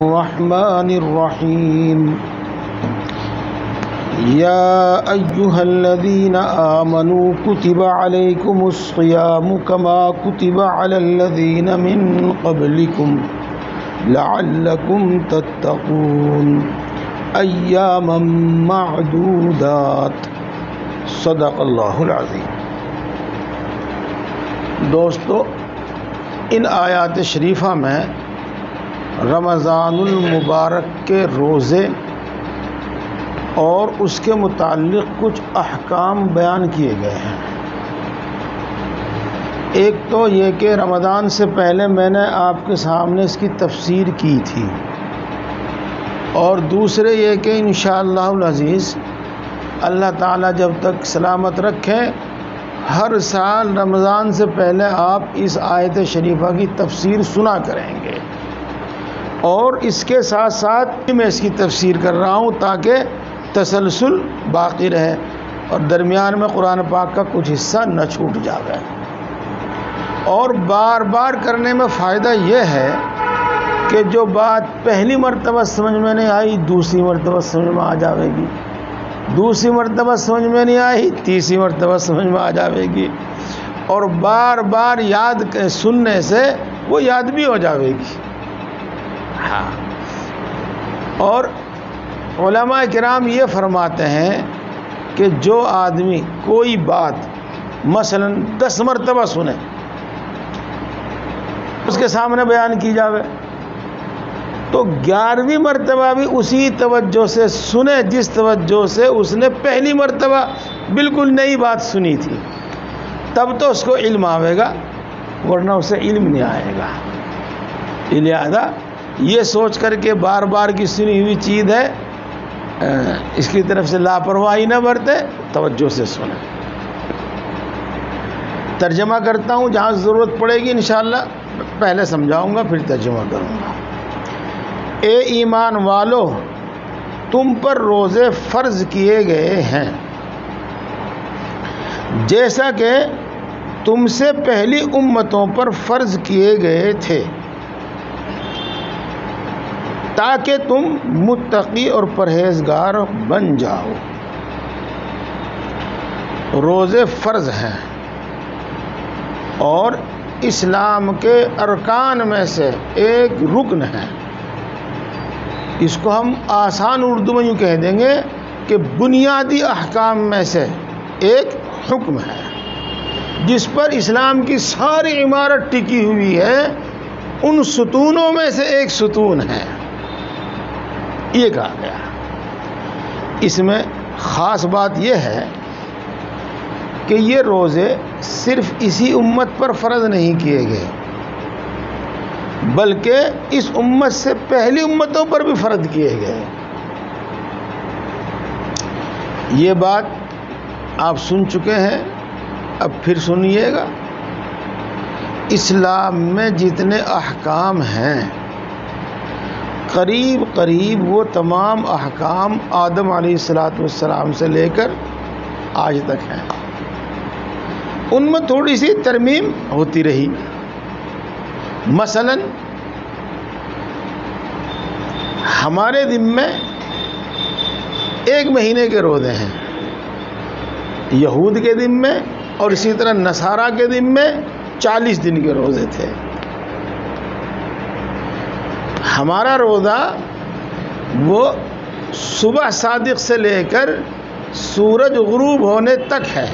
الرحمن الرحيم يا أيها الذين آمنوا كتب عليكم الصيام كما كتب على الذين من قبلكم لعلكم تتقون أياما معدودات صدق اللہ العظیم۔ دوستو، ان آیات شریفہ میں رمضان المبارک کے روزے اور اس کے متعلق کچھ احکام بیان کیے گئے ہیں۔ ایک تو یہ کہ رمضان سے پہلے میں نے آپ کے سامنے اس کی تفسیر کی تھی، اور دوسرے یہ کہ انشاءاللہ العزیز اللہ تعالیٰ جب تک سلامت رکھے ہر سال رمضان سے پہلے آپ اس آیت شریفہ کی تفسیر سنا کریں گے، اور اس کے ساتھ ساتھ میں اس کی تفسیر کر رہا ہوں تاکہ تسلسل باقی رہے اور درمیان میں قرآن پاک کا کچھ حصہ نہ چھوٹ جائے۔ اور بار بار کرنے میں فائدہ یہ ہے کہ جو بات پہلی مرتبہ سمجھ میں نہیں آئی دوسری مرتبہ سمجھ میں آ جاوے گی، دوسری مرتبہ سمجھ میں نہیں آئی تیسری مرتبہ سمجھ میں آ جاوے گی، اور بار بار یاد سننے سے وہ یاد بھی ہو جاوے گی۔ اور علماء کرام یہ فرماتے ہیں کہ جو آدمی کوئی بات مثلا 10 مرتبہ سنے اس کے سامنے بیان کی جاوے تو 11ویں مرتبہ بھی اسی توجہ سے سنے جس توجہ سے اس نے پہلی مرتبہ بالکل نئی بات سنی تھی، تب تو اس کو علم آئے گا، ورنہ اسے علم نہیں آئے گا۔ لہذا یہ سوچ کر کے بار بار کی سنی ہوئی چیز ہے اس کی طرف سے لاپرواہی نہ برتے، توجہ سے سنیں۔ ترجمہ کرتا ہوں جہاں ضرورت پڑے گی، انشاءاللہ پہلے سمجھاؤں گا پھر ترجمہ کروں گا۔ اے ایمان والو، تم پر روزے فرض کیے گئے ہیں جیسا کہ تم سے پہلی امتوں پر فرض کیے گئے تھے، تاکہ تم متقی اور پرہیزگار بن جاؤ۔ روزے فرض ہیں اور اسلام کے ارکان میں سے ایک رکن ہے۔ اس کو ہم آسان اردو میں یوں کہہ دیں گے کہ بنیادی احکام میں سے ایک حکم ہے جس پر اسلام کی ساری عمارت ٹکی ہوئی ہے، ان ستونوں میں سے ایک ستون ہے، یہ کہا گیا۔ اس میں خاص بات یہ ہے کہ یہ روزے صرف اسی امت پر فرض نہیں کیے گئے بلکہ اس امت سے پہلی امتوں پر بھی فرض کیے گئے۔ یہ بات آپ سن چکے ہیں، اب پھر سنیے گا۔ اسلام میں جتنے احکام ہیں قریب قریب وہ تمام احکام آدم علیہ السلام سے لے کر آج تک ہیں، ان میں تھوڑی سی ترمیم ہوتی رہی۔ مثلا ہمارے دن میں 1 مہینے کے روزے ہیں، یہود کے دن میں اور اسی طرح نصارہ کے دن میں 40 دن کے روزے تھے۔ ہمارا روزہ وہ صبح صادق سے لے کر سورج غروب ہونے تک ہے،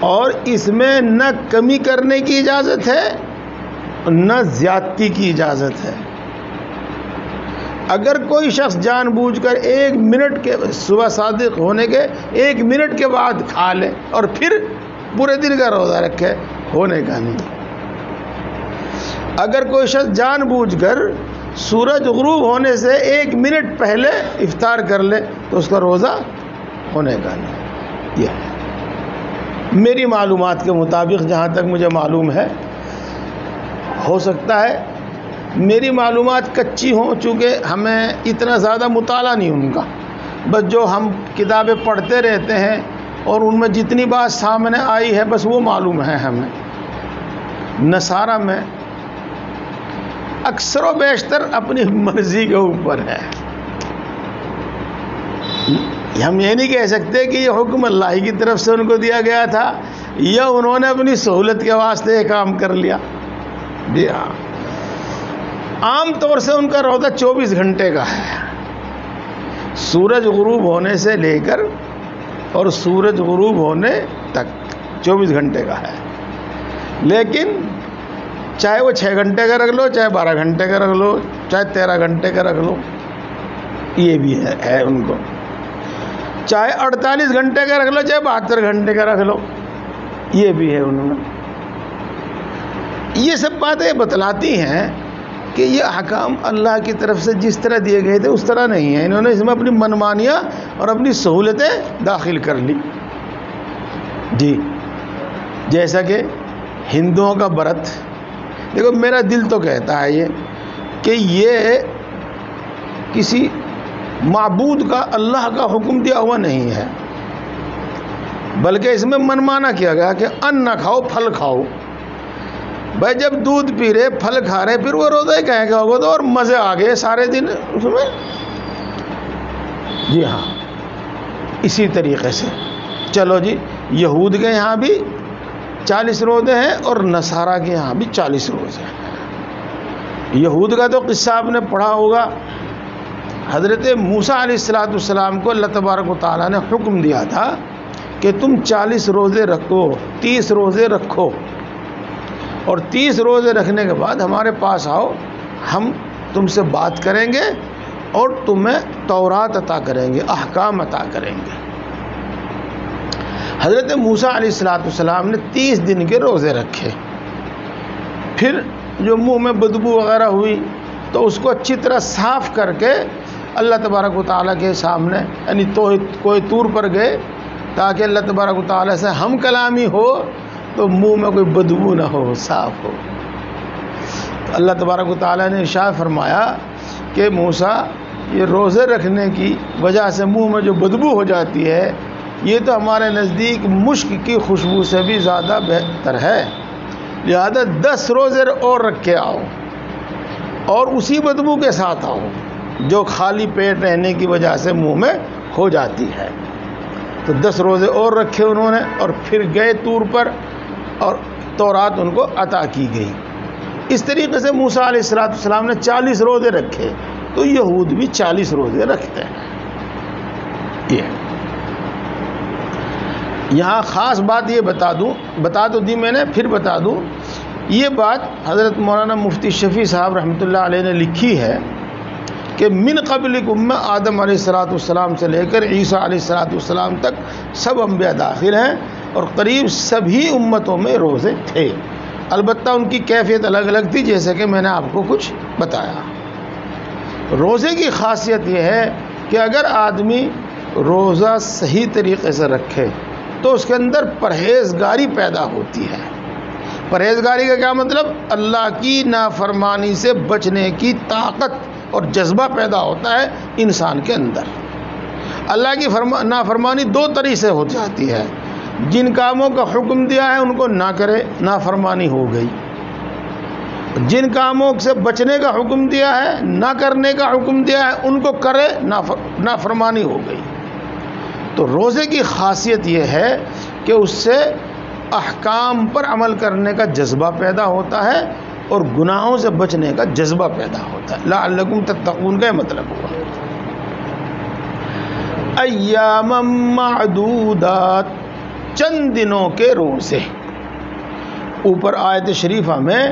اور اس میں نہ کمی کرنے کی اجازت ہے نہ زیادتی کی اجازت ہے۔ اگر کوئی شخص جان بوجھ کر 1 منٹ کے صبح صادق ہونے کے 1 منٹ کے بعد کھا لے اور پھر پورے دن کا روزہ رکھے، ہونے کا نہیں۔ اگر کوئی شخص جان بوجھ کر سورج غروب ہونے سے 1 منٹ پہلے افطار کر لے تو اس کا روزہ ہونے کا نہیں۔ یہ ہے میری معلومات کے مطابق، جہاں تک مجھے معلوم ہے، ہو سکتا ہے میری معلومات کچی ہوں چونکہ ہمیں اتنا زیادہ مطالعہ نہیں ان کا، بس جو ہم کتابیں پڑھتے رہتے ہیں اور ان میں جتنی بات سامنے آئی ہے بس وہ معلوم ہے ہمیں۔ نصارہ میں اکثر و بیشتر اپنی مرضی کے اوپر ہے. ہم یہ نہیں کہہ سکتے کہ یہ حکم اللہ ہی کی طرف سے ان کو دیا گیا تھا یا انہوں نے اپنی سہولت کے واسطے یہ کام کر لیا. جی ہاں، عام طور سے ان کا روزہ 24 گھنٹے کا ہے، سورج غروب ہونے سے لے کر اور سورج غروب ہونے تک 24 گھنٹے کا ہے. لیکن چاہے وہ 6 گھنٹے کا رکھ لو، چاہے 12 گھنٹے کا رکھ لو، چاہے 13 گھنٹے کا رکھ لو، یہ بھی ہے ان کو. چاہے 48 گھنٹے کا رکھ لو، چاہے 72 گھنٹے کا رکھ لو، یہ بھی ہے انہوں نے. یہ سب باتیں بتلاتی ہیں کہ یہ احکام اللہ کی طرف سے جس طرح دیے گئے تھے اس طرح نہیں ہیں. انہوں نے اس میں اپنی منمانیاں اور اپنی سہولتیں داخل کر لی. جی، جیسا کہ ہندوؤں کا برت، دیکھو میرا دل تو کہتا ہے یہ کہ یہ کسی معبود کا، اللہ کا حکم دیا ہوا نہیں ہے، بلکہ اس میں منمانا کیا گیا کہ ان نہ کھاؤ، پھل کھاؤ. بھائی جب دودھ پی رہے، پھل کھا رہے، پھر وہ روزہ ہی کہیں گا ہوگا تو اور مزے آ گئے سارے دن اس میں. جی ہاں، اسی طریقے سے چلو جی، یہود کے یہاں بھی 40 روزے ہیں اور نصارہ کے یہاں بھی 40 روزے ہیں. یہود کا تو قصہ آپ نے پڑھا ہوگا. حضرت موسیٰ علیہ السلام کو اللہ تبارک و تعالیٰ نے حکم دیا تھا کہ تم 40 روزے رکھو، 30 روزے رکھو، اور 30 روزے رکھنے کے بعد ہمارے پاس آؤ، ہم تم سے بات کریں گے اور تمہیں تورات عطا کریں گے، احکام عطا کریں گے. حضرت موسیٰ علیہ السلام نے 30 دن کے روزے رکھے. پھر جو منہ میں بدبو وغیرہ ہوئی تو اس کو اچھی طرح صاف کر کے اللہ تبارک و تعالیٰ کے سامنے، یعنی کوئی طور پر گئے تاکہ اللہ تبارک و تعالیٰ سے ہم کلامی ہو تو منہ میں کوئی بدبو نہ ہو، صاف ہو. تو اللہ تبارک و تعالیٰ نے ارشاد فرمایا کہ موسیٰ، یہ روزے رکھنے کی وجہ سے منہ میں جو بدبو ہو جاتی ہے یہ تو ہمارے نزدیک مشک کی خوشبو سے بھی زیادہ بہتر ہے، لہذا 10 روزے اور رکھ کے آؤ اور اسی بدبو کے ساتھ آؤ جو خالی پیٹ رہنے کی وجہ سے منہ میں ہو جاتی ہے. تو 10 روزے اور رکھے انہوں نے اور پھر گئے طور پر اور تورات ان کو عطا کی گئی. اس طریقے سے موسیٰ علیہ السلام نے 40 روزے رکھے، تو یہود بھی 40 روزے رکھتے ہیں. یہ یہاں خاص بات یہ بتا تو دی میں نے، پھر بتا دوں. یہ بات حضرت مولانا مفتی شفیع صاحب رحمۃ اللہ علیہ نے لکھی ہے کہ من قبلکم میں آدم علیہ السلام سے لے کر عیسیٰ علیہ السلام تک سب انبیاء داخل ہیں اور قریب سبھی امتوں میں روزے تھے. البتہ ان کی کیفیت الگ الگ تھی، جیسے کہ میں نے آپ کو کچھ بتایا. روزے کی خاصیت یہ ہے کہ اگر آدمی روزہ صحیح طریقے سے رکھے تو اس کے اندر پرہیزگاری پیدا ہوتی ہے. پرہیزگاری کا کیا مطلب؟ اللہ کی نافرمانی سے بچنے کی طاقت اور جذبہ پیدا ہوتا ہے انسان کے اندر. اللہ کی نافرمانی 2 طریقے سے ہو جاتی ہے. جن کاموں کا حکم دیا ہے ان کو نہ کرے، نافرمانی ہو گئی. جن کاموں سے بچنے کا حکم دیا ہے، نہ کرنے کا حکم دیا ہے، ان کو کرے، نافرمانی ہو گئی. تو روزے کی خاصیت یہ ہے کہ اس سے احکام پر عمل کرنے کا جذبہ پیدا ہوتا ہے اور گناہوں سے بچنے کا جذبہ پیدا ہوتا ہے. لعلکم تتقون کا مطلب ہوا ایام معدودات، چند دنوں کے روزے. اوپر آیت شریفہ میں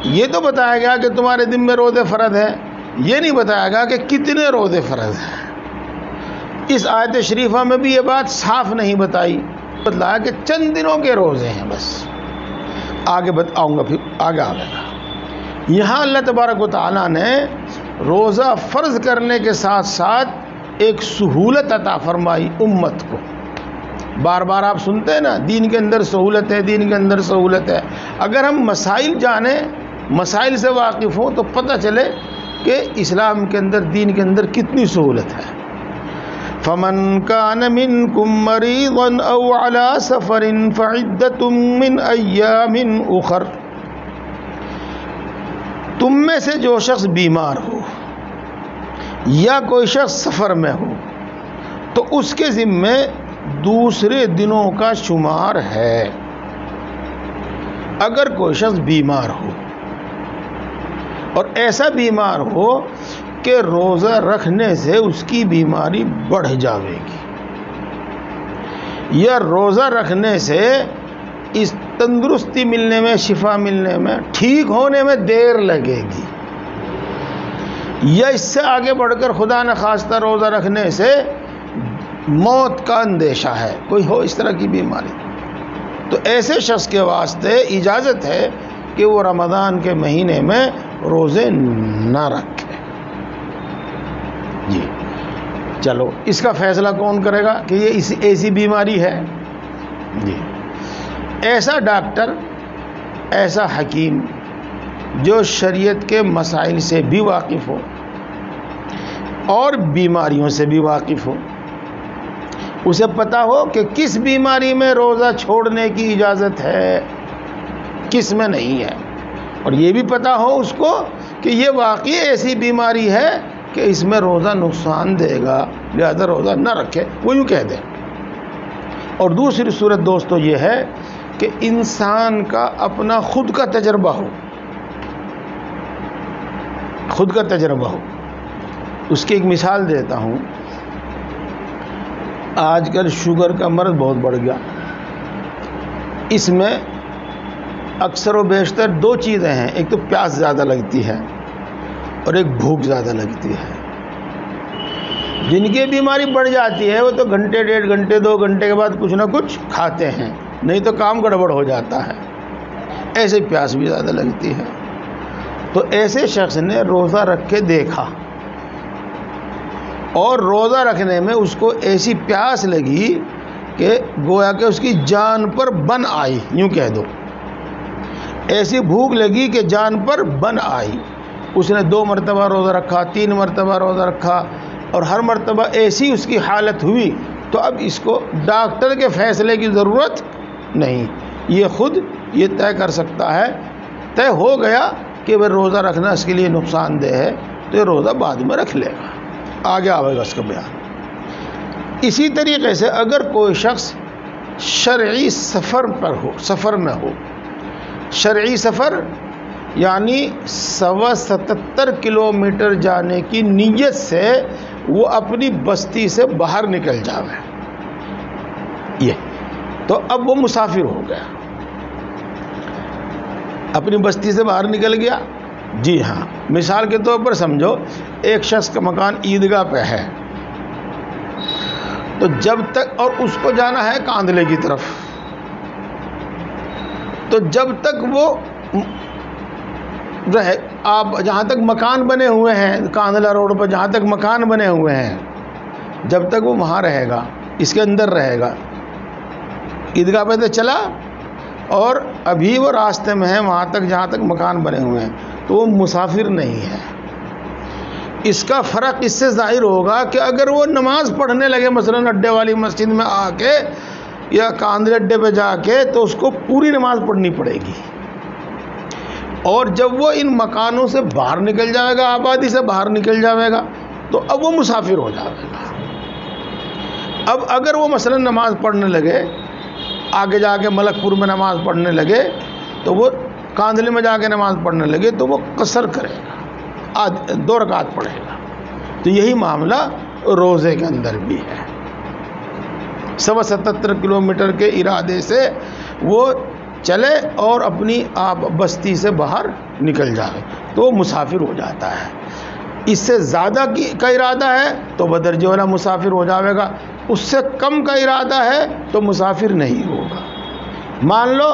یہ تو بتایا گیا کہ تمہارے دن میں روزے فرض ہیں، یہ نہیں بتایا گیا کہ کتنے روزے فرض ہیں. اس آیت شریفہ میں بھی یہ بات صاف نہیں بتائی، بتلایا کہ چند دنوں کے روزے ہیں بس. آگے بتاؤں گا، پھر آگے آئے گا. یہاں اللہ تبارک و تعالیٰ نے روزہ فرض کرنے کے ساتھ ساتھ ایک سہولت عطا فرمائی امت کو. بار بار آپ سنتے ہیں نا، دین کے اندر سہولت ہے، دین کے اندر سہولت ہے. اگر ہم مسائل جانیں، مسائل سے واقف ہوں تو پتہ چلے کہ اسلام کے اندر، دین کے اندر کتنی سہولت ہے. فمن كان منكم مريضا او على سفر فعدة من ایام اخر. تم میں سے جو شخص بیمار ہو یا کوئی شخص سفر میں ہو تو اس کے ذمے دوسرے دنوں کا شمار ہے۔ اگر کوئی شخص بیمار ہو اور ایسا بیمار ہو کہ روزہ رکھنے سے اس کی بیماری بڑھ جاوے گی یا روزہ رکھنے سے اس تندرستی ملنے میں، شفا ملنے میں، ٹھیک ہونے میں دیر لگے گی، یا اس سے آگے بڑھ کر خدا نخواستہ روزہ رکھنے سے موت کا اندیشہ ہے، کوئی ہو اس طرح کی بیماری، تو ایسے شخص کے واسطے اجازت ہے کہ وہ رمضان کے مہینے میں روزے نہ رکھے۔ جی چلو، اس کا فیصلہ کون کرے گا کہ یہ ایسی بیماری ہے؟ جی ایسا ڈاکٹر، ایسا حکیم جو شریعت کے مسائل سے بھی واقف ہو اور بیماریوں سے بھی واقف ہو، اسے پتہ ہو کہ کس بیماری میں روزہ چھوڑنے کی اجازت ہے، کس میں نہیں ہے، اور یہ بھی پتہ ہو اس کو کہ یہ واقعی ایسی بیماری ہے کہ اس میں روزہ نقصان دے گا، لہذا روزہ نہ رکھے، وہ یوں کہہ دے۔ اور دوسری صورت دوستو یہ ہے کہ انسان کا اپنا خود کا تجربہ ہو، خود کا تجربہ ہو۔ اس کی ایک مثال دیتا ہوں۔ آج کل شوگر کا مرض بہت بڑھ گیا، اس میں اکثر و بیشتر دو چیزیں ہیں، ایک تو پیاس زیادہ لگتی ہے اور ایک بھوک زیادہ لگتی ہے۔ جن کی بیماری بڑھ جاتی ہے وہ تو گھنٹے، ڈیڑھ گھنٹے، 2 گھنٹے کے بعد کچھ نہ کچھ کھاتے ہیں، نہیں تو کام گڑبڑ ہو جاتا ہے۔ ایسے پیاس بھی زیادہ لگتی ہے، تو ایسے شخص نے روزہ رکھ کے دیکھا اور روزہ رکھنے میں اس کو ایسی پیاس لگی کہ گویا کہ اس کی جان پر بن آئی، یوں کہہ دو، ایسی بھوک لگی کہ جان پر بن آئی۔ اس نے 2 مرتبہ روزہ رکھا، 3 مرتبہ روزہ رکھا، اور ہر مرتبہ ایسی اس کی حالت ہوئی تو اب اس کو ڈاکٹر کے فیصلے کی ضرورت نہیں، یہ خود یہ طے کر سکتا ہے، طے ہو گیا کہ وہ روزہ رکھنا اس کے لیے نقصان دہ ہے، تو یہ روزہ بعد میں رکھ لے گا، آگے آئے گا اس کا بیان۔ اسی طریقے سے اگر کوئی شخص شرعی سفر پر ہو، سفر میں ہو، شرعی سفر یعنی 77 کلومیٹر جانے کی نیت سے وہ اپنی بستی سے باہر نکل جاوے، یہ تو اب وہ مسافر ہو گیا، اپنی بستی سے باہر نکل گیا۔ جی ہاں، مثال کے طور پر سمجھو ایک شخص کا مکان عیدگاہ پہ ہے، تو جب تک، اور اس کو جانا ہے کاندلے کی طرف، تو جب تک وہ رہے، آپ جہاں تک مکان بنے ہوئے ہیں کاندلہ روڈ پر، جہاں تک مکان بنے ہوئے ہیں، جب تک وہ وہاں رہے گا، اس کے اندر رہے گا، عیدگاہ پہ تو چلا اور ابھی وہ راستے میں ہے وہاں تک جہاں تک مکان بنے ہوئے ہیں، تو وہ مسافر نہیں ہے۔ اس کا فرق اس سے ظاہر ہوگا کہ اگر وہ نماز پڑھنے لگے مثلاً اڈے والی مسجد میں آ کے یا کاندلے اڈے پہ جا کے، تو اس کو پوری نماز پڑھنی پڑے گی، اور جب وہ ان مکانوں سے باہر نکل جائے گا، آبادی سے باہر نکل جائے گا، تو اب وہ مسافر ہو جائے گا۔ اب اگر وہ مثلا نماز پڑھنے لگے، آگے جا کے ملک پور میں نماز پڑھنے لگے، تو وہ کاندلے میں جا کے نماز پڑھنے لگے، تو وہ قصر کرے گا، 2 رکعت پڑھے گا۔ تو یہی معاملہ روزے کے اندر بھی ہے، 77 کلومیٹر کے ارادے سے وہ چلے اور اپنی بستی سے باہر نکل جائے تو وہ مسافر ہو جاتا ہے۔ اس سے زیادہ کا ارادہ ہے تو بدرجہ والا مسافر ہو جائے گا، اس سے کم کا ارادہ ہے تو مسافر نہیں ہوگا۔ مان لو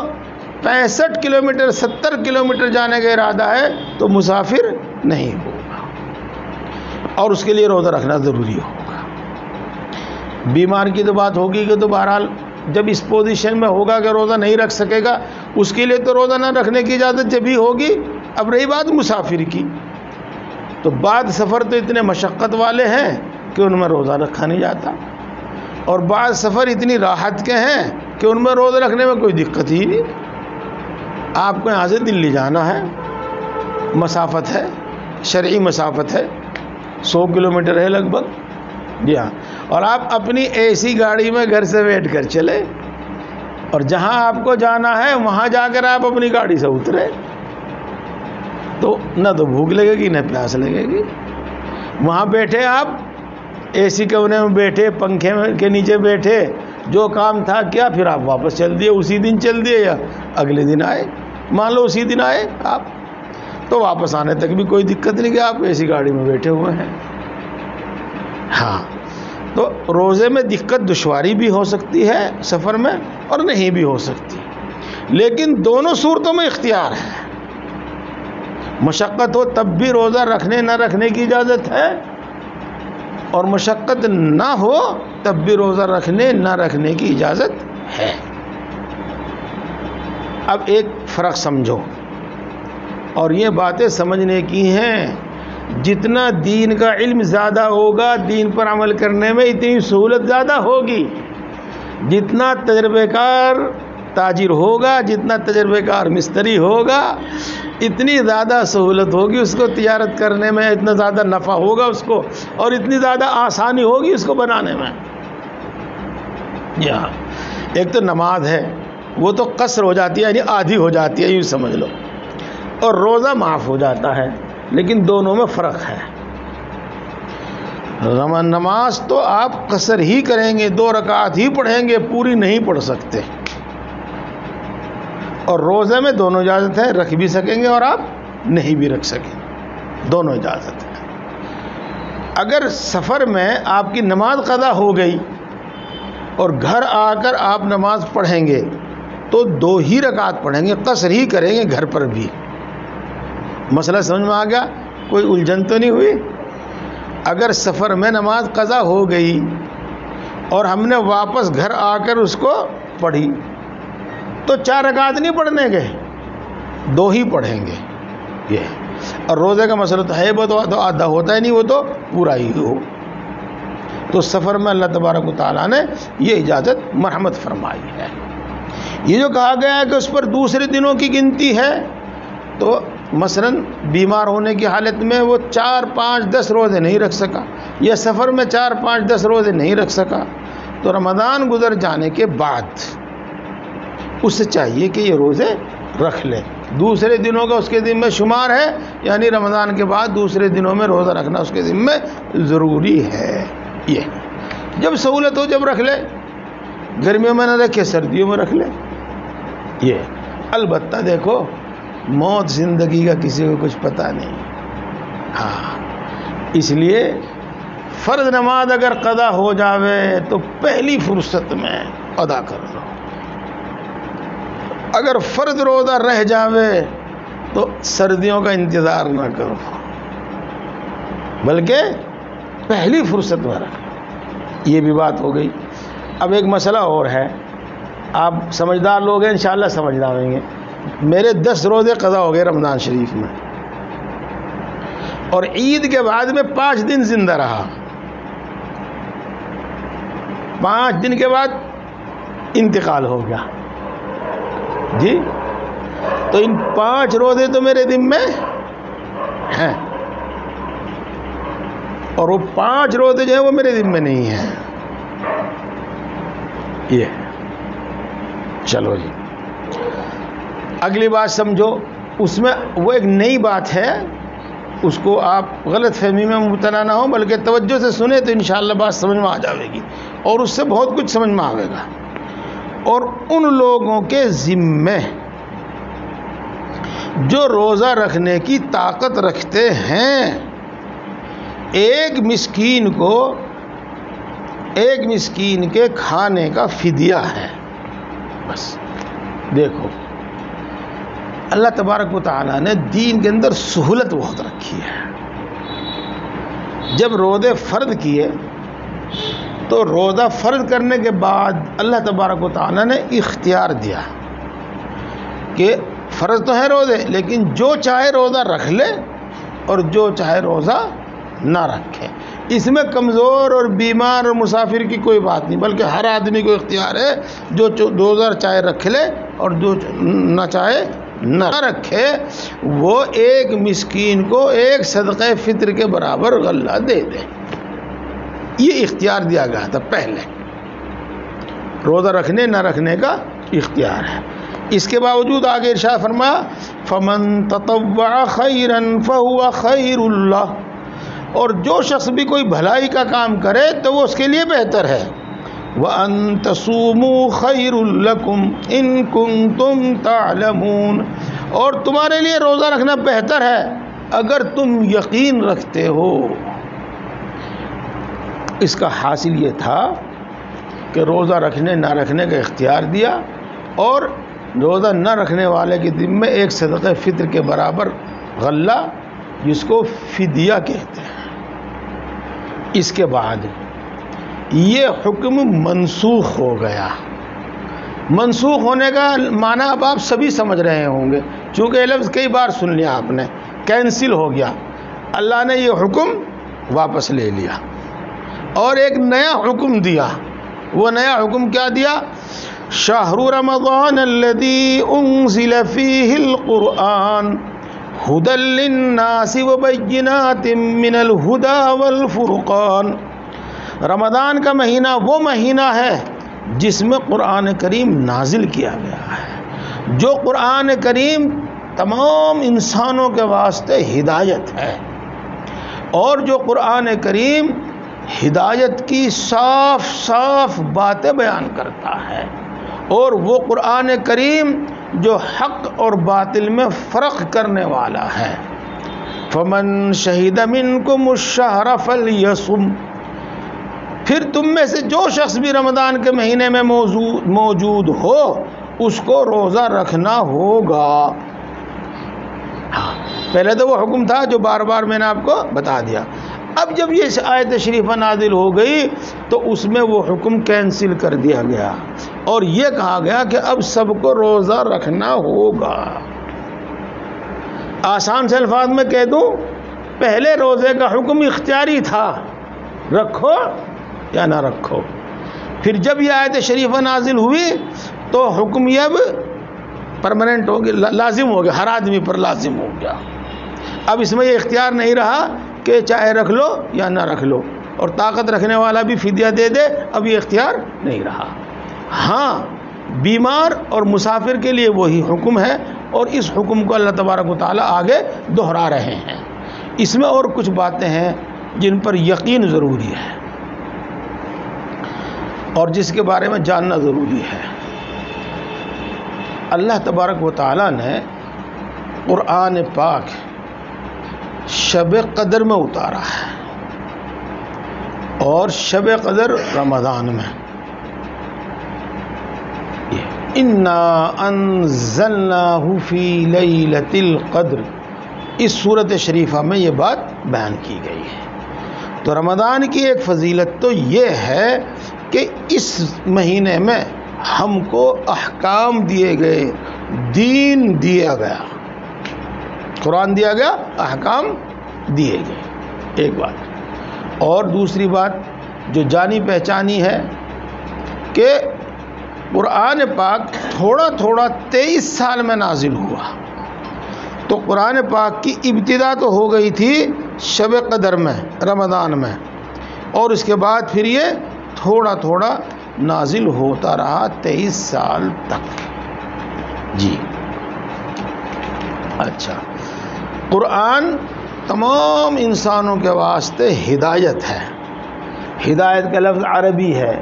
65 کلومیٹر 70 کلومیٹر جانے کا ارادہ ہے تو مسافر نہیں ہوگا، اور اس کے لیے روزہ رکھنا ضروری ہوگا۔ بیمار کی تو بات ہوگی کہ تو بہرحال جب اس پوزیشن میں ہوگا کہ روزہ نہیں رکھ سکے گا، اس کے لیے تو روزہ نہ رکھنے کی اجازت جب ہی ہوگی۔ اب رہی بات مسافر کی، تو بعض سفر تو اتنے مشقت والے ہیں کہ ان میں روزہ رکھا نہیں جاتا، اور بعض سفر اتنی راحت کے ہیں کہ ان میں روزہ رکھنے میں کوئی دقت ہی نہیں۔ آپ کو یہاں سے دلی جانا ہے، مسافت ہے، شرعی مسافت ہے، 100 کلومیٹر ہے لگ بھگ، جی ہاں، اور آپ اپنی اے سی گاڑی میں گھر سے بیٹھ کر چلے، اور جہاں آپ کو جانا ہے وہاں جا کر آپ اپنی گاڑی سے اترے، تو نہ تو بھوک لگے گی نہ پیاس لگے گی۔ وہاں بیٹھے آپ اے سی کمرے میں بیٹھے، پنکھے کے نیچے بیٹھے، جو کام تھا کیا، پھر آپ واپس چل دیے، اسی دن چل دیے یا اگلے دن آئے، مان لو اسی دن آئے آپ، تو واپس آنے تک بھی کوئی دقت نہیں کہ آپ اے سی گاڑی میں بیٹھے ہوئے ہیں۔ ہاں، تو روزے میں دقت دشواری بھی ہو سکتی ہے سفر میں، اور نہیں بھی ہو سکتی، لیکن دونوں صورتوں میں اختیار ہے۔ مشقت ہو تب بھی روزہ رکھنے نہ رکھنے کی اجازت ہے، اور مشقت نہ ہو تب بھی روزہ رکھنے نہ رکھنے کی اجازت ہے۔ اب ایک فرق سمجھو، اور یہ باتیں سمجھنے کی ہیں، جتنا دین کا علم زیادہ ہوگا دین پر عمل کرنے میں اتنی سہولت زیادہ ہوگی، جتنا تجربہ کار تاجر ہوگا، جتنا تجربہ کار مستری ہوگا، اتنی زیادہ سہولت ہوگی اس کو تجارت کرنے میں، اتنا زیادہ نفع ہوگا اس کو، اور اتنی زیادہ آسانی ہوگی اس کو بنانے میں۔ یہاں ایک تو نماز ہے، وہ تو قصر ہو جاتی ہے، یعنی آدھی ہو جاتی ہے، یوں سمجھ لو، اور روزہ معاف ہو جاتا ہے، لیکن دونوں میں فرق ہے۔ نماز تو آپ قصر ہی کریں گے، 2 رکعات ہی پڑھیں گے، پوری نہیں پڑھ سکتے، اور روزے میں دونوں اجازت ہے، رکھ بھی سکیں گے اور آپ نہیں بھی رکھ سکیں، دونوں اجازت ہے۔ اگر سفر میں آپ کی نماز قضا ہو گئی اور گھر آ کر آپ نماز پڑھیں گے تو 2 ہی رکعات پڑھیں گے، قصر ہی کریں گے گھر پر بھی۔ مسئلہ سمجھ میں آ گیا؟ کوئی الجھن تو نہیں ہوئی؟ اگر سفر میں نماز قضا ہو گئی اور ہم نے واپس گھر آ کر اس کو پڑھی تو 4 رکعت نہیں پڑھنے گے، 2 ہی پڑھیں گے یہ۔ اور روزے کا مسئلہ تو ہے، وہ تو آدھا ہوتا ہی نہیں، وہ تو پورا ہی ہو۔ تو سفر میں اللہ تبارک و تعالیٰ نے یہ اجازت مرحمت فرمائی ہے۔ یہ جو کہا گیا ہے کہ اس پر دوسرے دنوں کی گنتی ہے، تو مثلا بیمار ہونے کی حالت میں وہ 4 5 10 روزے نہیں رکھ سکا، یا سفر میں 4 5 10 روزے نہیں رکھ سکا، تو رمضان گزر جانے کے بعد اسے چاہیے کہ یہ روزے رکھ لے۔ دوسرے دنوں کا اس کے ذمہ شمار ہے، یعنی رمضان کے بعد دوسرے دنوں میں روزہ رکھنا اس کے ذمہ ضروری ہے۔ یہ جب سہولت ہو جب رکھ لے، گرمیوں میں نہ رکھے، سردیوں میں رکھ لے۔ یہ البتہ دیکھو، موت زندگی کا کسی کو کچھ پتہ نہیں، ہاں، اس لیے فرض نماز اگر قضا ہو جاوے تو پہلی فرصت میں ادا کر لو، اگر فرض روزہ رہ جاوے تو سردیوں کا انتظار نہ کرو، بلکہ پہلی فرصت میں رکھ۔ یہ بھی بات ہو گئی۔ اب ایک مسئلہ اور ہے، آپ سمجھدار لوگ ہیں، انشاءاللہ سمجھ جائیں گے۔ میرے 10 روزے قضا ہو گئے رمضان شریف میں، اور عید کے بعد میں 5 دن زندہ رہا، 5 دن کے بعد انتقال ہو گیا جی، تو ان 5 روزے تو میرے ذمہ ہیں، اور وہ 5 روزے جو ہیں وہ میرے ذمہ نہیں ہیں۔ یہ چلو جی، اگلی بات سمجھو، اس میں وہ ایک نئی بات ہے، اس کو آپ غلط فہمی میں مبتلا نہ ہو، بلکہ توجہ سے سنیں تو انشاءاللہ بات سمجھ میں آ جائے گی، اور اس سے بہت کچھ سمجھ میں آئے گا۔ اور ان لوگوں کے ذمے جو روزہ رکھنے کی طاقت رکھتے ہیں، ایک مسکین کے کھانے کا فدیہ ہے۔ بس دیکھو، اللہ تبارک و تعالیٰ نے دین کے اندر سہولت بہت رکھی ہے۔ جب روزے فرض کیے تو روزہ فرض کرنے کے بعد اللہ تبارک و تعالیٰ نے اختیار دیا کہ فرض تو ہے روزے، لیکن جو چاہے روزہ رکھ لے اور جو چاہے روزہ نہ رکھے۔ اس میں کمزور اور بیمار اور مسافر کی کوئی بات نہیں، بلکہ ہر آدمی کو اختیار ہے، جو روزہ چاہے رکھ لے اور جو نہ چاہے نہ رکھے وہ ایک مسکین کو ایک صدقہ فطر کے برابر غلہ دے دے. یہ اختیار دیا گیا تھا پہلے، روزہ رکھنے نہ رکھنے کا اختیار ہے. اس کے باوجود آگے ارشاد فرمایا فمن تطوع خیرا فهو خیر اللہ، اور جو شخص بھی کوئی بھلائی کا کام کرے تو وہ اس کے لیے بہتر ہے. وَأَن تَصُومُوا خَيْرٌ لَكُمْ إِن كُنتُمْ تَعْلَمُونَ، اور تمہارے لیے روزہ رکھنا بہتر ہے اگر تم یقین رکھتے ہو. اس کا حاصل یہ تھا کہ روزہ رکھنے نہ رکھنے کا اختیار دیا، اور روزہ نہ رکھنے والے کے ذمہ ایک صدقہ فطر کے برابر غلہ، جس کو فدیہ کہتے ہیں. اس کے بعد یہ حکم منسوخ ہو گیا. منسوخ ہونے کا معنی اب آپ سبھی سمجھ رہے ہوں گے، چونکہ یہ لفظ کئی بار سن لیا آپ نے. کینسل ہو گیا، اللہ نے یہ حکم واپس لے لیا اور ایک نیا حکم دیا. وہ نیا حکم کیا دیا؟ شہر رمضان الذی انزل فیہ القرآن ھدی للناس وبینات من الھدی والفرقان. رمضان کا مہینہ وہ مہینہ ہے جس میں قرآن کریم نازل کیا گیا ہے، جو قرآن کریم تمام انسانوں کے واسطے ہدایت ہے، اور جو قرآن کریم ہدایت کی صاف صاف باتیں بیان کرتا ہے، اور وہ قرآن کریم جو حق اور باطل میں فرق کرنے والا ہے. فمن شہد منکم الشہر فلیصم، پھر تم میں سے جو شخص بھی رمضان کے مہینے میں موجود ہو اس کو روزہ رکھنا ہوگا. پہلے تو وہ حکم تھا جو بار بار میں نے آپ کو بتا دیا. اب جب یہ آیت شریفہ نازل ہو گئی تو اس میں وہ حکم کینسل کر دیا گیا، اور یہ کہا گیا کہ اب سب کو روزہ رکھنا ہوگا. آسان سے الفاظ میں کہہ دوں، پہلے روزے کا حکم اختیاری تھا، رکھو یا نہ رکھو. پھر جب یہ آیت شریفہ نازل ہوئی تو حکم یہ اب پرماننٹ ہو گیا، لازم ہو گیا، ہر آدمی پر لازم ہو گیا. اب اس میں یہ اختیار نہیں رہا کہ چاہے رکھ لو یا نہ رکھ لو، اور طاقت رکھنے والا بھی فدیہ دے دے، اب یہ اختیار نہیں رہا. ہاں، بیمار اور مسافر کے لیے وہی حکم ہے، اور اس حکم کو اللہ تبارک و تعالیٰ آگے دہرا رہے ہیں. اس میں اور کچھ باتیں ہیں جن پر یقین ضروری ہے اور جس کے بارے میں جاننا ضروری ہے. اللہ تبارک و تعالیٰ نے قرآن پاک شب قدر میں اتارا ہے، اور شب قدر رمضان میں. انا انزلناہ فی لیلۃ القدر، اس صورت شریفہ میں یہ بات بیان کی گئی ہے. تو رمضان کی ایک فضیلت تو یہ ہے کہ اس مہینے میں ہم کو احکام دیے گئے، دین دیا گیا، قرآن دیا گیا، احکام دیے گئے. ایک بات. اور دوسری بات جو جانی پہچانی ہے کہ قرآن پاک تھوڑا تھوڑا 23 سال میں نازل ہوا. تو قرآن پاک کی ابتدا تو ہو گئی تھی شب قدر میں، رمضان میں، اور اس کے بعد پھر یہ تھوڑا تھوڑا نازل ہوتا رہا 23 سال تک. جی اچھا، قرآن تمام انسانوں کے واسطے ہدایت ہے. ہدایت کا لفظ عربی ہے،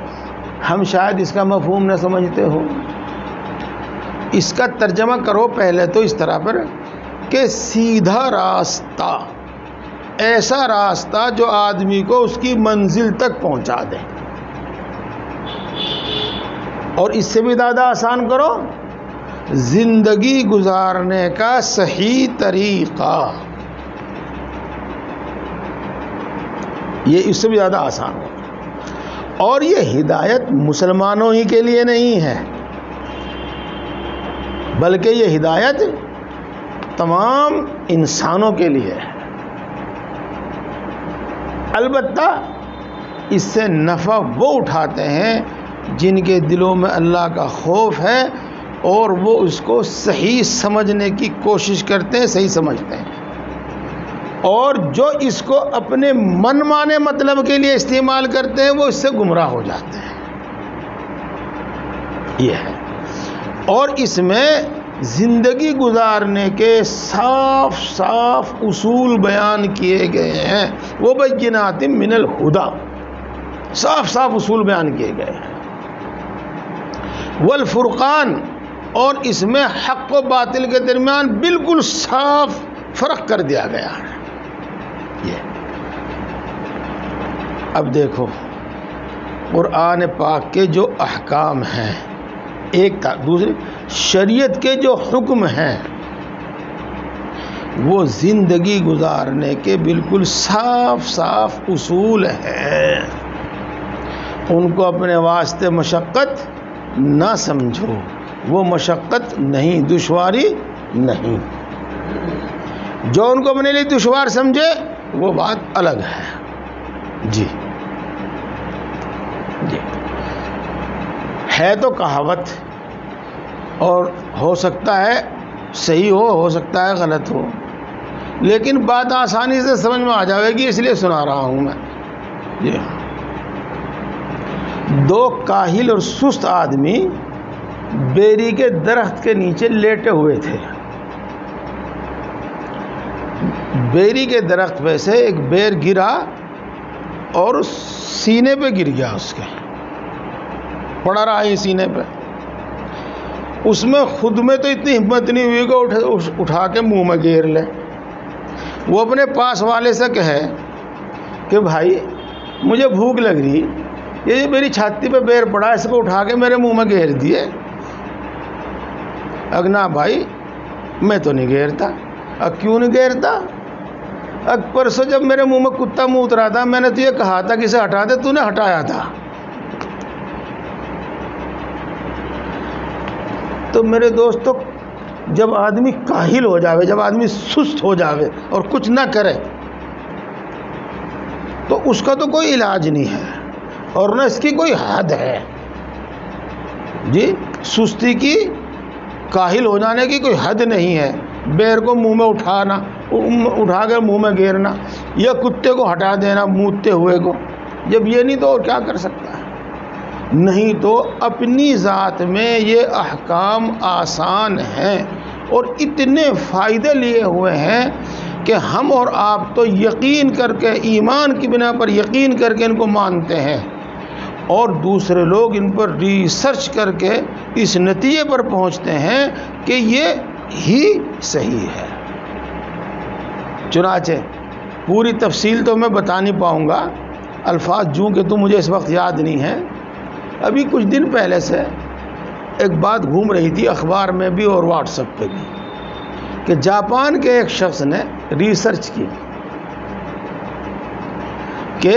ہم شاید اس کا مفہوم نہ سمجھتے ہو. اس کا ترجمہ کرو پہلے تو اس طرح پر کہ سیدھا راستہ، ایسا راستہ جو آدمی کو اس کی منزل تک پہنچا دے. اور اس سے بھی زیادہ آسان کرو، زندگی گزارنے کا صحیح طریقہ، یہ اس سے بھی زیادہ آسان ہو. اور یہ ہدایت مسلمانوں ہی کے لیے نہیں ہے، بلکہ یہ ہدایت تمام انسانوں کے لیے ہے. البتہ اس سے نفع وہ اٹھاتے ہیں جن کے دلوں میں اللہ کا خوف ہے اور وہ اس کو صحیح سمجھنے کی کوشش کرتے ہیں، صحیح سمجھتے ہیں، اور جو اس کو اپنے من مانے مطلب کے لیے استعمال کرتے ہیں وہ اس سے گمراہ ہو جاتے ہیں. یہ ہے. اور اس میں زندگی گزارنے کے صاف صاف اصول بیان کیے گئے ہیں. وہ بینات من الہدی، صاف صاف اصول بیان کیے گئے ہیں. والفرقان، اور اس میں حق و باطل کے درمیان بالکل صاف فرق کر دیا گیا ہے. یہ اب دیکھو قرآن پاک کے جو احکام ہیں ایک تھا، دوسرے شریعت کے جو حکم ہیں وہ زندگی گزارنے کے بالکل صاف صاف اصول ہیں. ان کو اپنے واسطے مشقت نہ سمجھو، وہ مشقت نہیں، دشواری نہیں. جو ان کو اپنے لیے دشوار سمجھے وہ بات الگ ہے. جی جی ہے تو کہاوت، اور ہو سکتا ہے صحیح ہو سکتا ہے غلط ہو، لیکن بات آسانی سے سمجھ میں آ جائے گی اس لیے سنا رہا ہوں میں. جی دو کاہل اور سست آدمی بیری کے درخت کے نیچے لیٹے ہوئے تھے. بیری کے درخت پہ سے ایک بیر گرا اور سینے پہ گر گیا، اس کے پڑا رہا ہے سینے پہ. اس میں خود میں تو اتنی ہمت نہیں ہوئی کہ اٹھا کے منہ میں گیر لے. وہ اپنے پاس والے سے کہے کہ بھائی مجھے بھوک لگ رہی، یہ میری چھاتی پہ بیر پڑا، اس کو اٹھا کے میرے منہ میں گیر دیے. اگنا بھائی میں تو نہیں گیرتا. کیوں نہیں گیرتا؟ پرسوں جب میرے منہ میں کتا موت رہا تھا میں نے تو یہ کہا تھا کہ اسے ہٹا دے، تو نے ہٹایا تھا. تو میرے دوستو جب آدمی کاہل ہو جاوے، جب آدمی سست ہو جاوے اور کچھ نہ کرے تو اس کا تو کوئی علاج نہیں ہے اور نہ اس کی کوئی حد ہے. جی سستی کی، کاہل ہو جانے کی کوئی حد نہیں ہے. بیر کو منہ میں اٹھا کر منہ میں گیرنا یا کتے کو ہٹا دینا مونتے ہوئے کو، جب یہ نہیں تو اور کیا کر سکتا ہے؟ نہیں تو اپنی ذات میں یہ احکام آسان ہیں اور اتنے فائدے لیے ہوئے ہیں کہ ہم اور آپ تو یقین کر کے، ایمان کی بنا پر یقین کر کے ان کو مانتے ہیں، اور دوسرے لوگ ان پر ریسرچ کر کے اس نتیجے پر پہنچتے ہیں کہ یہ ہی صحیح ہے. چنانچہ پوری تفصیل تو میں بتا نہیں پاؤں گا، الفاظ جوں کہ تو مجھے اس وقت یاد نہیں ہے. ابھی کچھ دن پہلے سے ایک بات گھوم رہی تھی اخبار میں بھی اور واٹس ایپ پہ بھی کہ جاپان کے ایک شخص نے ریسرچ کی کہ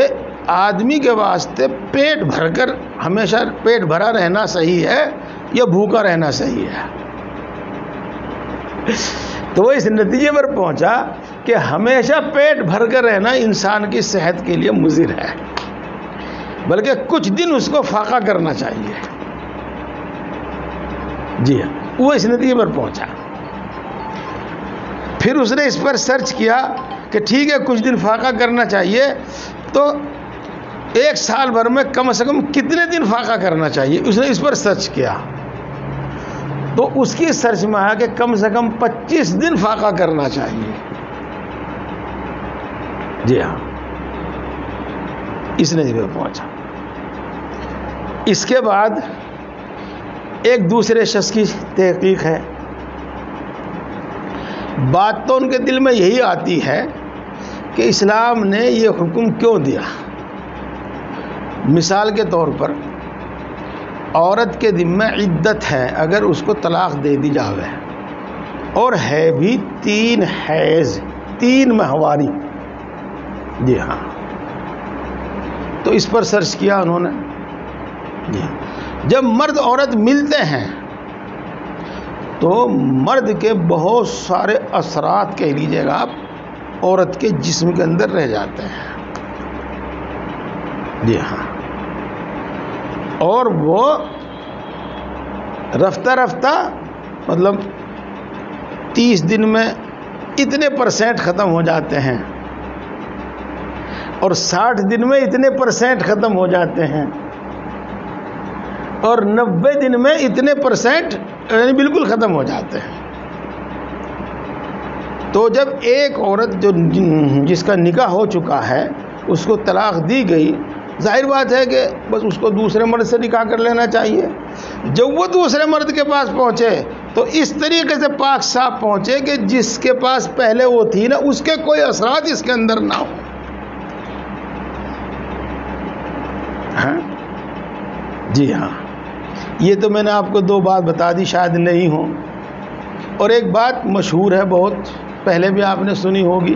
آدمی کے واسطے پیٹ بھر کر، ہمیشہ پیٹ بھرا رہنا صحیح ہے یا بھوکا رہنا صحیح ہے. تو وہ اس نتیجے پر پہنچا کہ ہمیشہ پیٹ بھر کر رہنا انسان کی صحت کے لیے مضر ہے، بلکہ کچھ دن اس کو فاقہ کرنا چاہیے. جی ہاں، وہ اس نتیجے پر پہنچا. پھر اس نے اس پر سرچ کیا کہ ٹھیک ہے کچھ دن فاقہ کرنا چاہیے، تو ایک سال بھر میں کم سے کم کتنے دن فاقہ کرنا چاہیے؟ اس نے اس پر سرچ کیا تو اس کی سرچ میں آیا کہ کم سے کم 25 دن فاقہ کرنا چاہیے. جی ہاں، اس نے جگہ پہنچا. اس کے بعد ایک دوسرے شخص کی تحقیق ہے. بات تو ان کے دل میں یہی آتی ہے کہ اسلام نے یہ حکم کیوں دیا. مثال کے طور پر عورت کے ذمہ عدت ہے اگر اس کو طلاق دے دی جاوے، اور ہے بھی 3 حیض، 3 ماہواری. جی ہاں، تو اس پر سرچ کیا انہوں نے. جی ہاں، جب مرد عورت ملتے ہیں تو مرد کے بہت سارے اثرات کہہ لیجیے گا آپ عورت کے جسم کے اندر رہ جاتے ہیں. جی ہاں، اور وہ رفتہ رفتہ مطلب 30 دن میں اتنے % ختم ہو جاتے ہیں اور 60 دن میں اتنے % ختم ہو جاتے ہیں اور 90 دن میں اتنے % یعنی بالکل ختم ہو جاتے ہیں. تو جب ایک عورت جس کا نکاح ہو چکا ہے اس کو طلاق دی گئی، ظاہر بات ہے کہ بس اس کو دوسرے مرد سے نکاح کر لینا چاہیے. جب وہ دوسرے مرد کے پاس پہنچے تو اس طریقے سے پاک صاف پہنچے کہ جس کے پاس پہلے وہ تھی نا اس کے کوئی اثرات اس کے اندر نہ ہو. ہاں جی ہاں، یہ تو میں نے آپ کو 2 بات بتا دی، شاید نہیں ہو. اور ایک بات مشہور ہے بہت، پہلے بھی آپ نے سنی ہوگی.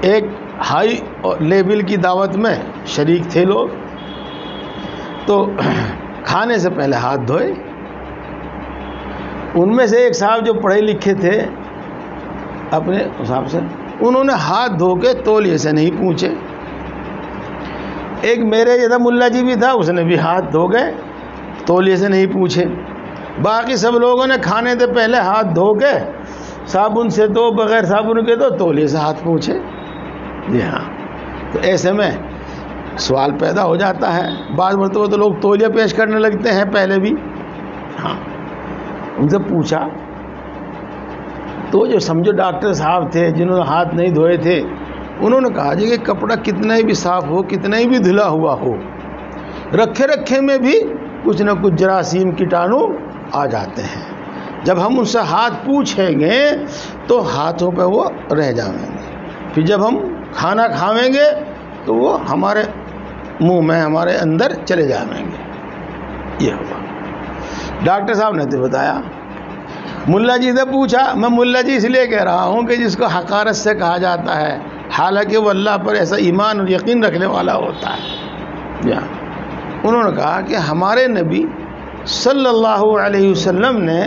ایک ہائی لیول کی دعوت میں شریک تھے لوگ، تو کھانے سے پہلے ہاتھ دھوئے. ان میں سے ایک صاحب جو پڑھے لکھے تھے اپنے حساب سے، انہوں نے ہاتھ دھو کے تولیے سے نہیں پوچھے. ایک میرے جیسا ملا جی بھی تھا، اس نے بھی ہاتھ دھو گئے، تولیے سے نہیں پوچھے. باقی سب لوگوں نے کھانے سے پہلے ہاتھ دھو کے صابن سے تو بغیر صابن کے تو تولیے سے ہاتھ پوچھے. جی ہاں، تو ایسے میں سوال پیدا ہو جاتا ہے. بعض مرتبہ تو لوگ تولیہ پیش کرنے لگتے ہیں پہلے بھی. ہاں، ان سے پوچھا تو جو سمجھو ڈاکٹر صاحب تھے جنہوں نے ہاتھ نہیں دھوئے تھے، انہوں نے کہا جی کہ کپڑا کتنا ہی بھی صاف ہو، کتنا ہی بھی دھلا ہوا ہو، رکھے میں بھی کچھ نہ کچھ جراثیم کیٹانو آ جاتے ہیں. جب ہم ان سے ہاتھ پوچھیں گے تو ہاتھوں پہ وہ رہ جائیں گے. پھر جب ہم کھانا کھاویں گے تو وہ ہمارے منہ میں ہمارے اندر چلے جائیں گے. یہ ہوگا. ڈاکٹر صاحب نے تو بتایا. ملا جی سے پوچھا، میں ملا جی اس لیے کہہ رہا ہوں کہ جس کو حقارت سے کہا جاتا ہے حالانکہ وہ اللہ پر ایسا ایمان اور یقین رکھنے والا ہوتا ہے. انہوں نے کہا کہ ہمارے نبی صلی اللہ علیہ وسلم نے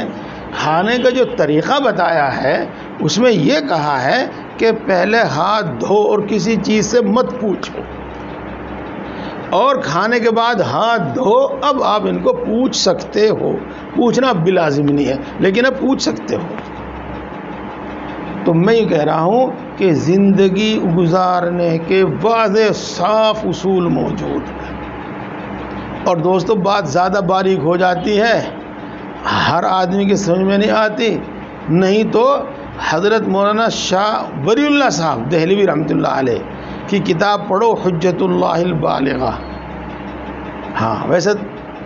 کھانے کا جو طریقہ بتایا ہے اس میں یہ کہا ہے کہ پہلے ہاتھ دھو اور کسی چیز سے مت پوچھو، اور کھانے کے بعد ہاتھ دھو. اب آپ ان کو پوچھ سکتے ہو، پوچھنا بلازم نہیں ہے لیکن اب پوچھ سکتے ہو. تو میں یہ کہہ رہا ہوں کہ زندگی گزارنے کے واضح صاف اصول موجود ہیں. اور دوستو بات زیادہ باریک ہو جاتی ہے، ہر آدمی کی سمجھ میں نہیں آتی. نہیں تو حضرت مولانا شاہ ولی اللہ صاحب دہلوی رحمۃ اللہ علیہ کی کتاب پڑھو، حجت اللہ البالغہ. ہاں ویسے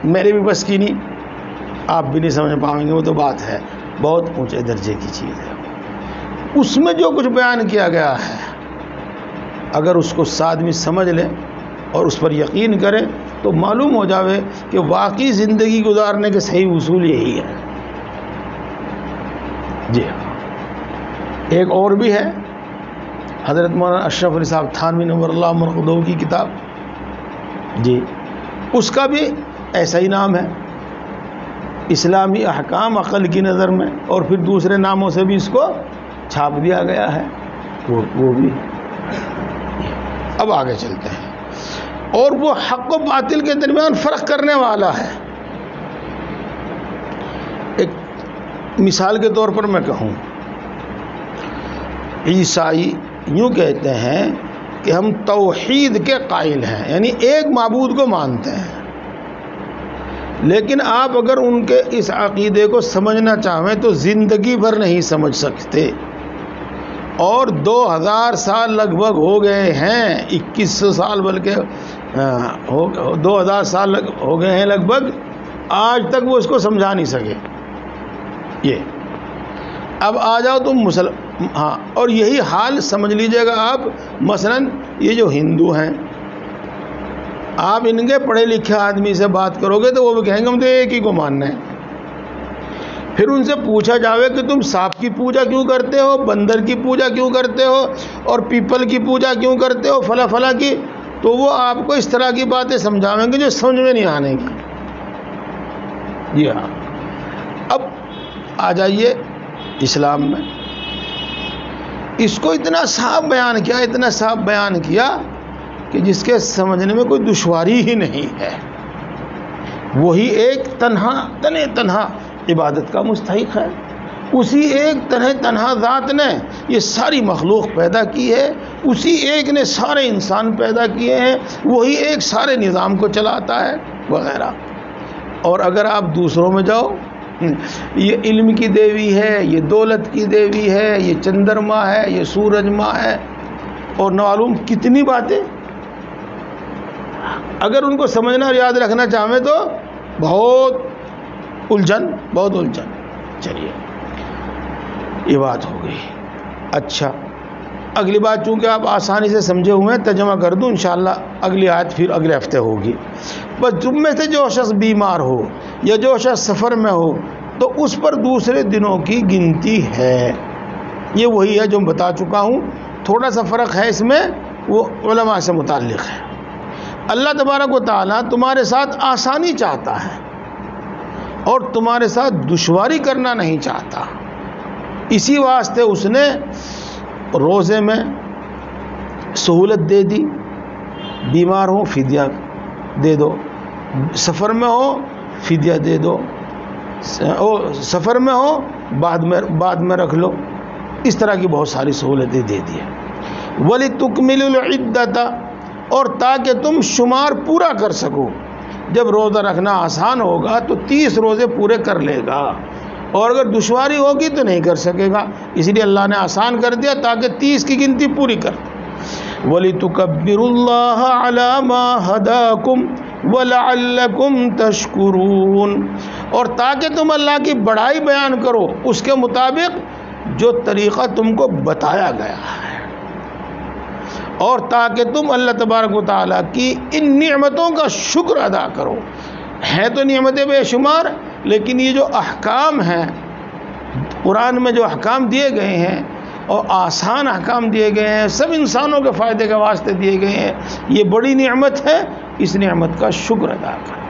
میرے بھی بس کی نہیں، آپ بھی نہیں سمجھ پائیں گے، وہ تو بات ہے، بہت اونچے درجے کی چیز ہے. اس میں جو کچھ بیان کیا گیا ہے اگر اس کو آدمی سمجھ لے اور اس پر یقین کرے تو معلوم ہو جاوے کہ واقعی زندگی گزارنے کے صحیح اصول یہی ہے. جی ہاں، ایک اور بھی ہے، حضرت مولانا اشرف علی صاحب تھانوی نور اللہ مرقدو کی کتاب، جی اس کا بھی ایسا ہی نام ہے، اسلامی احکام عقل کی نظر میں، اور پھر دوسرے ناموں سے بھی اس کو چھاپ دیا گیا ہے. وہ بھی. اب آگے چلتے ہیں. اور وہ حق و باطل کے درمیان فرق کرنے والا ہے. ایک مثال کے طور پر میں کہوں، عیسائی یوں کہتے ہیں کہ ہم توحید کے قائل ہیں، یعنی ایک معبود کو مانتے ہیں. لیکن آپ اگر ان کے اس عقیدے کو سمجھنا چاہیں تو زندگی بھر نہیں سمجھ سکتے. اور 2000 سال لگ بھگ ہو گئے ہیں، 2100 سال بلکہ 2000 سال ہو گئے ہیں لگ بھگ، آج تک وہ اس کو سمجھا نہیں سکے. یہ اب آ جاؤ تم ہاں، اور یہی حال سمجھ لیجئے گا آپ. مثلا یہ جو ہندو ہیں، آپ ان کے پڑھے لکھے آدمی سے بات کرو گے تو وہ بھی کہیں گے ہم تو ایک ہی کو ماننا ہے. پھر ان سے پوچھا جاوے کہ تم سانپ کی پوجا کیوں کرتے ہو، بندر کی پوجا کیوں کرتے ہو، اور پیپل کی پوجا کیوں کرتے ہو، فلاں فلاں کی، تو وہ آپ کو اس طرح کی باتیں سمجھاویں گے جو سمجھ میں نہیں آنے گی. جی ہاں. اب آ جائیے اسلام میں، اس کو اتنا صاف بیان کیا کہ جس کے سمجھنے میں کوئی دشواری ہی نہیں ہے. وہی ایک تنہا عبادت کا مستحق ہے. اسی ایک تنہا ذات نے یہ ساری مخلوق پیدا کی ہے، اسی ایک نے سارے انسان پیدا کیے ہیں، وہی ایک سارے نظام کو چلاتا ہے وغیرہ. اور اگر آپ دوسروں میں جاؤ، یہ علم کی دیوی ہے، یہ دولت کی دیوی ہے، یہ چندرما ہے، یہ سورج ماں ہے، اور معلوم کتنی باتیں. اگر ان کو سمجھنا اور یاد رکھنا چاہیں تو بہت الجھن. چلیے یہ بات ہو گئی. اچھا، اگلی بات چونکہ آپ آسانی سے سمجھے ہوئے ہیں، ترجمہ کر دوں انشاءاللہ. اگلی آیت پھر اگلے ہفتے ہوگی. بس تم میں سے جو شخص بیمار ہو یا جو شخص سفر میں ہو تو اس پر دوسرے دنوں کی گنتی ہے. یہ وہی ہے جو میں بتا چکا ہوں. تھوڑا سا فرق ہے اس میں، وہ علماء سے متعلق ہے. اللہ تبارک و تعالیٰ تمہارے ساتھ آسانی چاہتا ہے اور تمہارے ساتھ دشواری کرنا نہیں چاہتا. اسی واسطے اس نے روزے میں سہولت دے دی. بیمار ہو فدیہ دے دو، سفر میں ہو فدیہ دے دو، سفر میں ہو بعد میں رکھ لو. اس طرح کی بہت ساری سہولتیں دے دی ہیں. وَلِتُكْمِلُوا الْعِدَّةَ، اور تاکہ تم شمار پورا کر سکو. جب روزہ رکھنا آسان ہوگا تو 30 روزے پورے کر لے گا، اور اگر دشواری ہوگی تو نہیں کر سکے گا. اس لیے اللہ نے آسان کر دیا تاکہ 30 کی گنتی پوری کر دے. وَلِتُكَبِّرُوا اللَّهَ عَلَى مَا هَدَاكُمْ وَلَعَلَّكُمْ تَشْكُرُونَ، اور تاکہ تم اللہ کی بڑائی بیان کرو اس کے مطابق جو طریقہ تم کو بتایا گیا ہے، اور تاکہ تم اللہ تبارک و تعالیٰ کی ان نعمتوں کا شکر ادا کرو. ہیں تو نعمتیں بے شمار، لیکن یہ جو احکام ہیں قرآن میں، جو احکام دیے گئے ہیں اور آسان احکام دیے گئے ہیں، سب انسانوں کے فائدے کے واسطے دیے گئے ہیں. یہ بڑی نعمت ہے، اس نعمت کا شکر ادا کرو.